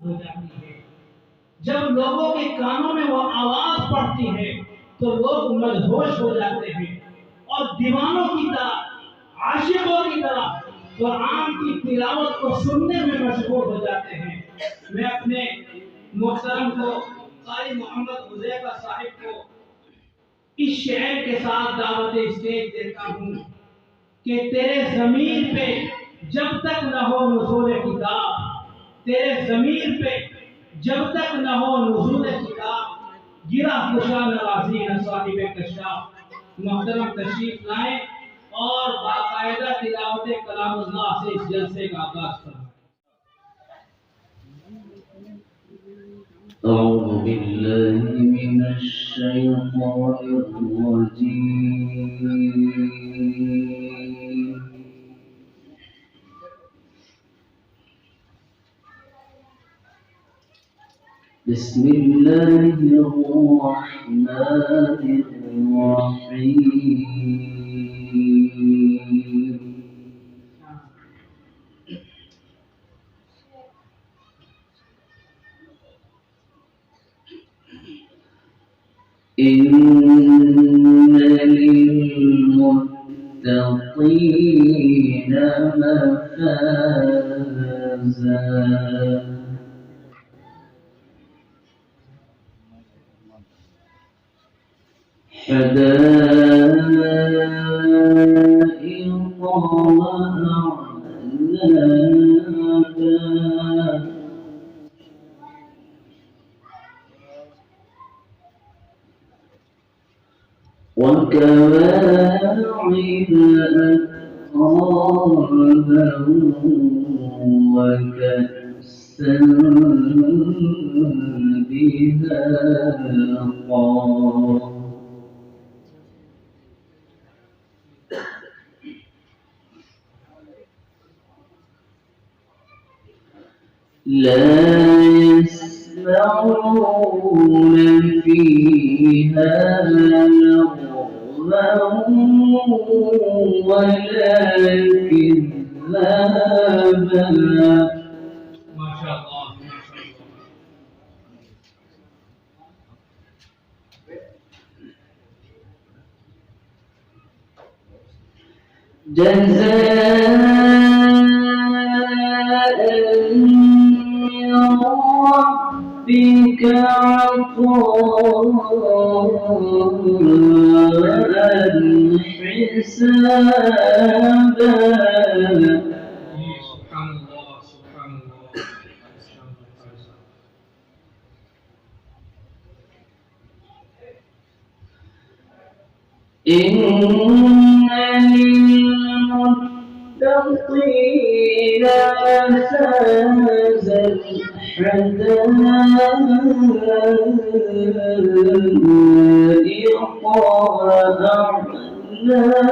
हो जाती है। जब लोगों के कानों में वो आवाज पड़ती है तो लोग मदहोश हो जाते हैं और दीवानों की तरह, आशिकों की तरह कुरान की तिलावत को सुनने में मशगूल हो जाते हैं। मैं अपने मुहतरम को कारी मोहम्मद हुज़ैफा साहिब को इस शेर के साथ दावत स्टेज देता हूँ कि तेरे ज़मीर पे जब तक न हो नुज़ूल किताब, तेरे ज़मीर पे जब तक न हो नुज़ूल किताब, गिरा खुशा नवाज़ी न साहिब कशाफ। मोहतरम तशरीफ लाएं और बाकायदा तिलावत कलामुल्लाह से इस जलसे का आगाज़ करें। أعوذ بالله من الشيطان الرجيم. بسم الله الرحمن الرحيم. إن للمتقين مفازا حدائق وأعنابا وكواعب أترابا وكأسا دهاقا لا يسمعون فيها لغوا ولا كذابا. ما شاء الله. جزاء من ربك عطاء حسابا. سبحان الله سبحان الله. إن للمتقين مفازا حدائق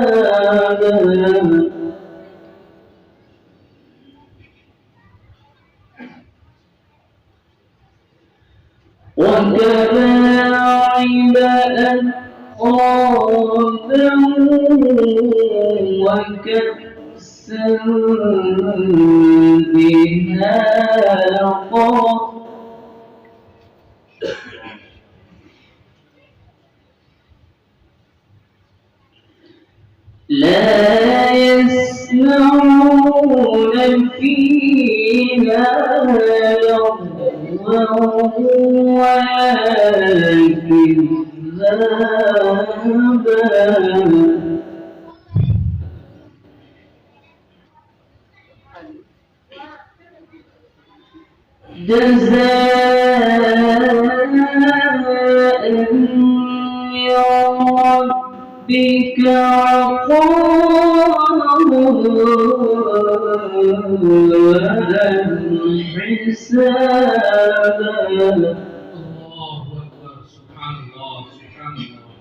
وأعنابا وكواعب أترابا وكأسا دهاقا. لا يسمعون فيها لغوا ولا كذابا. جزاء من ربك عطاء حسابا. الله أكبر. سبحان الله سبحان الله.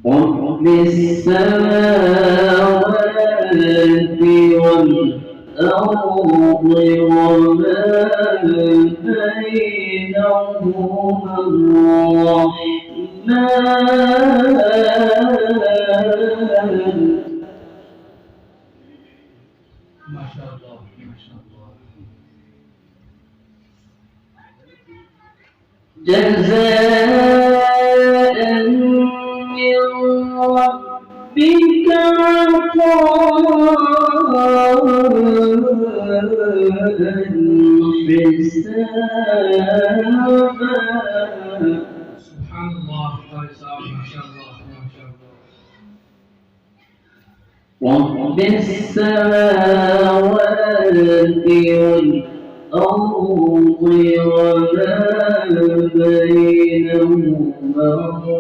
رب السماوات والأرض وما بينهما الرحمن. ما شاء الله ما شاء الله. جزاء من ربك عطاء حسابا. سبحان الله. ما شاء الله ما شاء الله. رب السماوات والأرض وما بينهما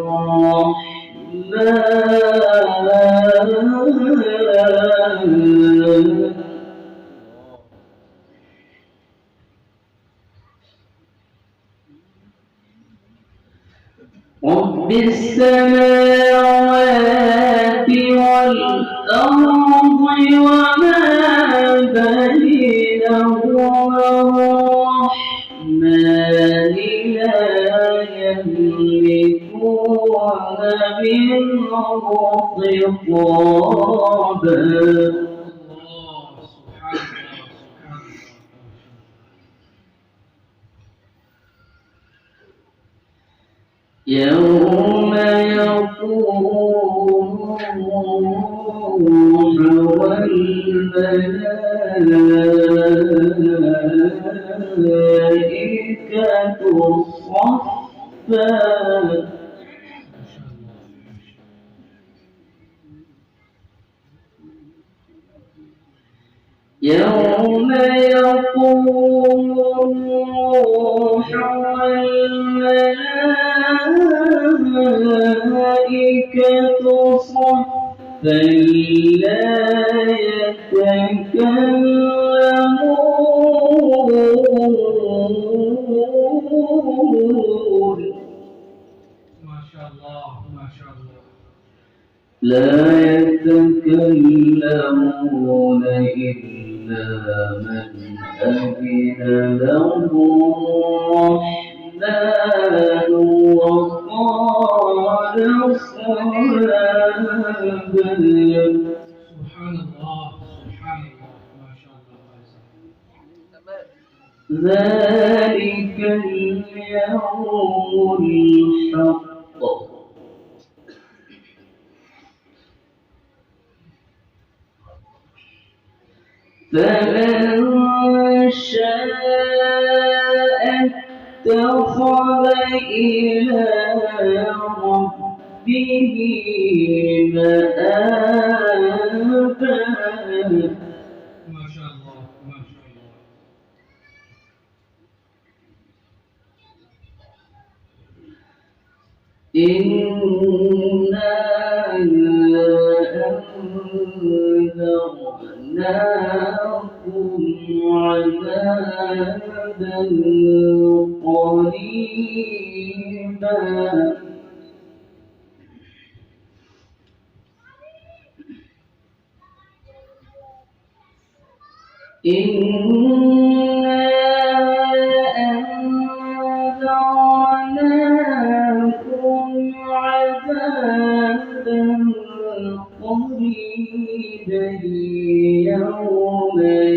الرحمن. رب السماوات والأرض وما بينهما الرحمن لا يملكون منه خطابا. يوم يقوم الروح والملائكة صفا. يوم يقوم الروح والملائكة صفا لا يتكلمون. ما شاء الله ما شاء الله. لا يتكلمون إلا من أذن له الرحمن وقال صوابا. سبحان الله سبحان الله ما شاء الله. ذلك اليوم الحق فمن شاء اتخذ إلى ربه مآبا. ما شاء الله ما شاء الله. إنا أنذرناكم عذابا قريبا. إنا أنذرناكم عذابا قريبا يوم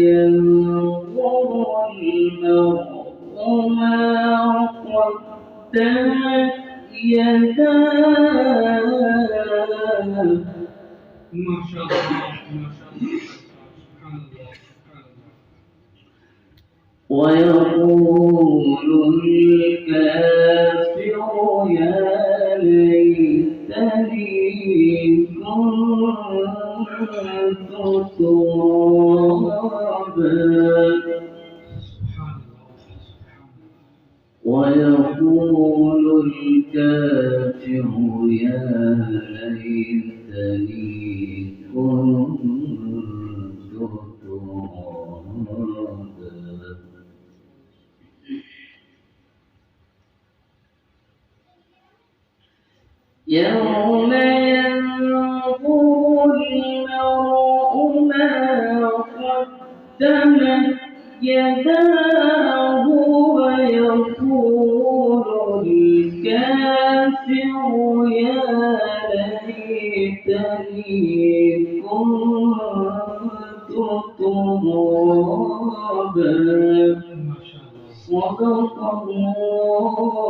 ينظر المرء ما قدمت يداه. ما شاء الله ما شاء الله. سبحان الله سبحان الله. ويقول الكافر يا ليتني كنت ترابا. ويقول الكافر يا ليتني كنت ترابا. يوم ينظر المرء ما قدمت يداه ويقول الكافر يا ليتني كنت ترابا. صدق الله